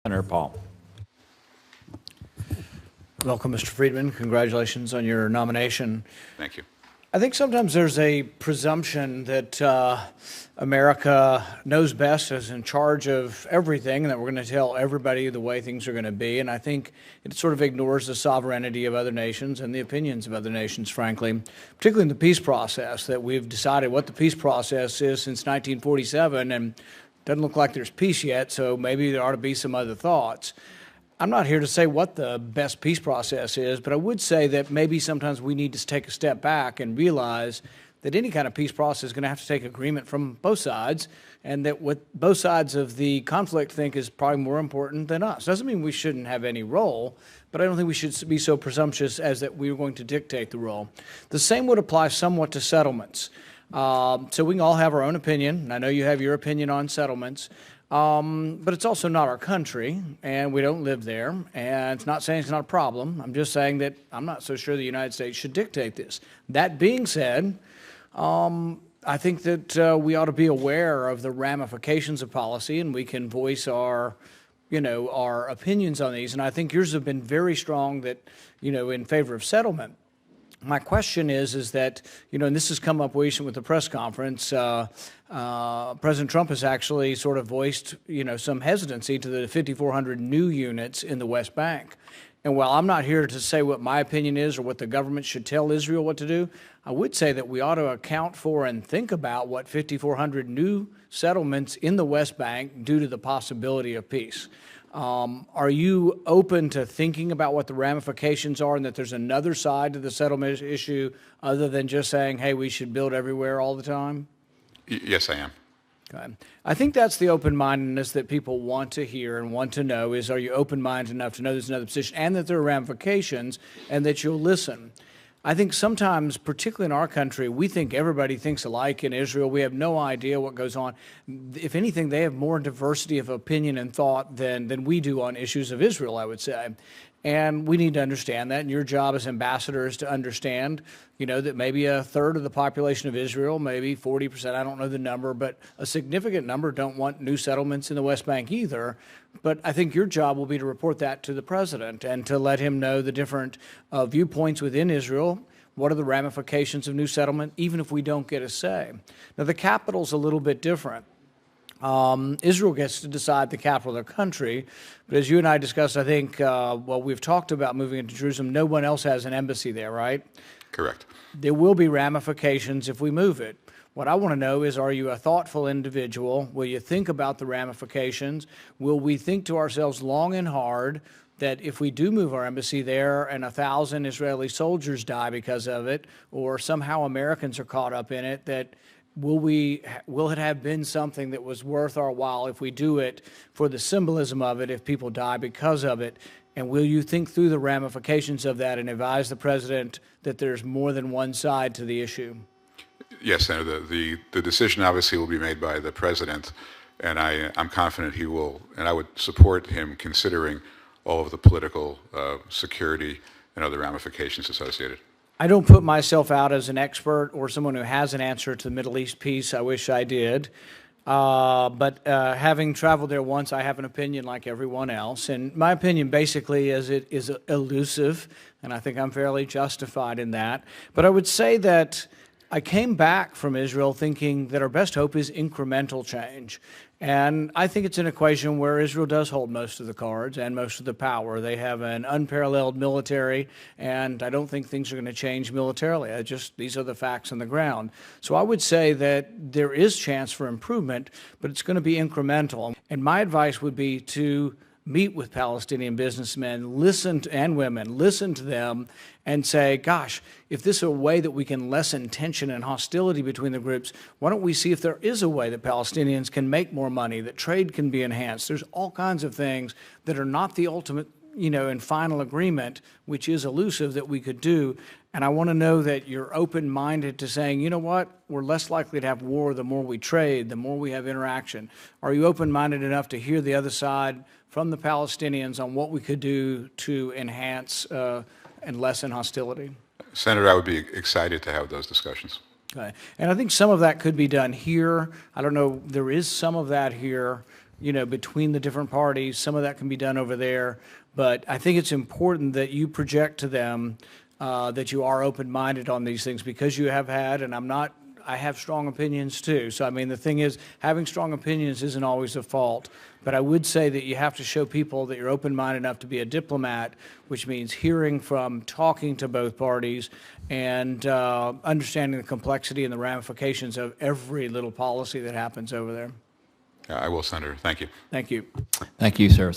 Senator Paul. Welcome, Mr. Friedman. Congratulations on your nomination. Thank you. I think sometimes there's a presumption that America knows best, is in charge of everything, and that we're going to tell everybody the way things are going to be. And I think it sort of ignores the sovereignty of other nations and the opinions of other nations, frankly, particularly in the peace process, that we've decided what the peace process is since 1947, and it doesn't look like there's peace yet, so maybe there ought to be some other thoughts. I'm not here to say what the best peace process is, but I would say that maybe sometimes we need to take a step back and realize that any kind of peace process is going to have to take agreement from both sides, and that what both sides of the conflict think is probably more important than us. Doesn't mean we shouldn't have any role, but I don't think we should be so presumptuous as that we're going to dictate the role. The same would apply somewhat to settlements. So we can all have our own opinion, and I know you have your opinion on settlements. But it's also not our country, and we don't live there, and it's not saying it's not a problem. I'm just saying that I'm not so sure the United States should dictate this. That being said, I think that we ought to be aware of the ramifications of policy, and we can voice our opinions on these. And I think yours have been very strong that, in favor of settlement. My question is that, and this has come up recently with the press conference, President Trump has actually sort of voiced, some hesitancy to the 5,400 new units in the West Bank. And while I'm not here to say what my opinion is or what the government should tell Israel what to do, I would say that we ought to account for and think about what 5,400 new settlements in the West Bank do to the possibility of peace. Are you open to thinking about what the ramifications are and that there's another side to the settlement issue other than just saying, hey, we should build everywhere all the time? Yes, I am. Okay. I think that's the open-mindedness that people want to hear and want to know is, are you open-minded enough to know there's another position and that there are ramifications and that you'll listen? I think sometimes, particularly in our country, we think everybody thinks alike in Israel. We have no idea what goes on. If anything, they have more diversity of opinion and thought than we do on issues of Israel, I would say. And we need to understand that. And your job as ambassador is to understand, that maybe a third of the population of Israel, maybe 40%, I don't know the number, but a significant number don't want new settlements in the West Bank either. But I think your job will be to report that to the president and to let him know the different viewpoints within Israel. What are the ramifications of new settlement, even if we don't get a say? Now, the capital's a little bit different. Israel gets to decide the capital of their country, but as you and I discussed, I think, we've talked about moving into Jerusalem. No one else has an embassy there, right? Correct. There will be ramifications if we move it. What I want to know is, are you a thoughtful individual? Will you think about the ramifications? Will we think to ourselves long and hard that if we do move our embassy there and 1,000 Israeli soldiers die because of it, or somehow Americans are caught up in it, that will it have been something that was worth our while if we do it for the symbolism of it, if people die because of it? And will you think through the ramifications of that and advise the president that there's more than one side to the issue? Yes, Senator. The decision obviously will be made by the president, and I'm confident he will, and I would support him considering all of the political, security, and other ramifications associated. I don't put myself out as an expert or someone who has an answer to the Middle East piece. I wish I did. But having traveled there once, I have an opinion like everyone else. And my opinion basically is it is elusive, and I think I'm fairly justified in that. But I would say that I came back from Israel thinking that our best hope is incremental change. And I think it's an equation where Israel does hold most of the cards and most of the power. They have an unparalleled military, and I don't think things are going to change militarily. These are the facts on the ground. So I would say that there is chance for improvement, but it's going to be incremental. And my advice would be to meet with Palestinian businessmen, and women, listen to them and say, gosh, if this is a way that we can lessen tension and hostility between the groups, why don't we see if there is a way that Palestinians can make more money, that trade can be enhanced? There's all kinds of things that are not the ultimate, and final agreement, which is elusive, that we could do. And I want to know that you're open-minded to saying, you know what, we're less likely to have war the more we trade, the more we have interaction. Are you open-minded enough to hear the other side from the Palestinians on what we could do to enhance and lessen hostility? Senator, I would be excited to have those discussions. Okay. And I think some of that could be done here. I don't know, there is some of that here. between the different parties. Some of that can be done over there. But I think it's important that you project to them that you are open-minded on these things, because you have had, and I have strong opinions too. So, I mean, the thing is, having strong opinions isn't always a fault. But I would say that you have to show people that you're open-minded enough to be a diplomat, which means hearing from, talking to both parties, and understanding the complexity and the ramifications of every little policy that happens over there. I will, Senator. Thank you. Thank you. Thank you, sir.